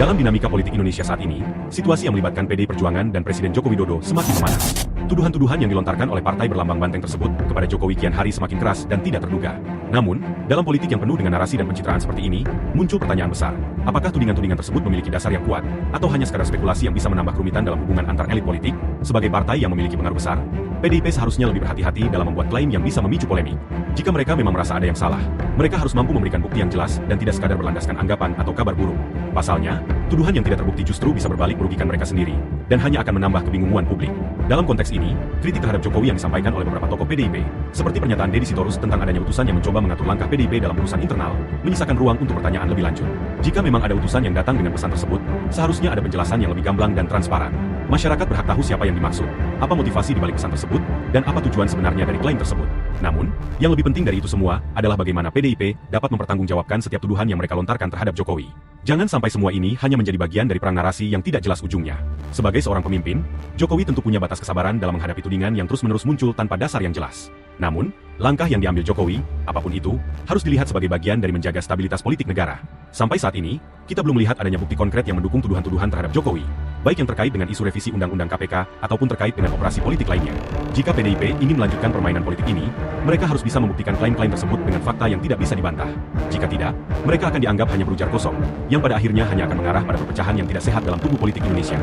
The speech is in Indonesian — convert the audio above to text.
Dalam dinamika politik Indonesia saat ini, situasi yang melibatkan PDI Perjuangan dan Presiden Joko Widodo semakin memanas. Tuduhan-tuduhan yang dilontarkan oleh partai berlambang banteng tersebut kepada Jokowi kian hari semakin keras dan tidak terduga. Namun, dalam politik yang penuh dengan narasi dan pencitraan seperti ini, muncul pertanyaan besar. Apakah tudingan-tudingan tersebut memiliki dasar yang kuat, atau hanya sekadar spekulasi yang bisa menambah kerumitan dalam hubungan antar elit politik? Sebagai partai yang memiliki pengaruh besar, PDIP seharusnya lebih berhati-hati dalam membuat klaim yang bisa memicu polemik. Jika mereka memang merasa ada yang salah, mereka harus mampu memberikan bukti yang jelas dan tidak sekadar berlandaskan anggapan atau kabar burung. Pasalnya, tuduhan yang tidak terbukti justru bisa berbalik merugikan mereka sendiri, dan hanya akan menambah kebingungan publik. Dalam konteks ini, kritik terhadap Jokowi yang disampaikan oleh beberapa tokoh PDIP, seperti pernyataan Deddy Sitorus tentang adanya utusan yang mencoba mengatur langkah PDIP dalam urusan internal, menyisakan ruang untuk pertanyaan lebih lanjut. Jika memang ada utusan yang datang dengan pesan tersebut, seharusnya ada penjelasan yang lebih gamblang dan transparan. Masyarakat berhak tahu siapa yang dimaksud, apa motivasi dibalik pesan tersebut, dan apa tujuan sebenarnya dari klaim tersebut. Namun, yang lebih penting dari itu semua adalah bagaimana PDIP dapat mempertanggungjawabkan setiap tuduhan yang mereka lontarkan terhadap Jokowi. Jangan sampai semua ini hanya menjadi bagian dari perang narasi yang tidak jelas ujungnya. Sebagai seorang pemimpin, Jokowi tentu punya batas kesabaran dalam menghadapi tudingan yang terus-menerus muncul tanpa dasar yang jelas. Namun, langkah yang diambil Jokowi, apapun itu, harus dilihat sebagai bagian dari menjaga stabilitas politik negara. Sampai saat ini, kita belum melihat adanya bukti konkret yang mendukung tuduhan-tuduhan terhadap Jokowi, baik yang terkait dengan isu revisi Undang-Undang KPK ataupun terkait dengan operasi politik lainnya. Jika PDIP ingin melanjutkan permainan politik ini, mereka harus bisa membuktikan klaim-klaim tersebut dengan fakta yang tidak bisa dibantah. Jika tidak, mereka akan dianggap hanya berujar kosong, yang pada akhirnya hanya akan mengarah pada perpecahan yang tidak sehat dalam tubuh politik Indonesia.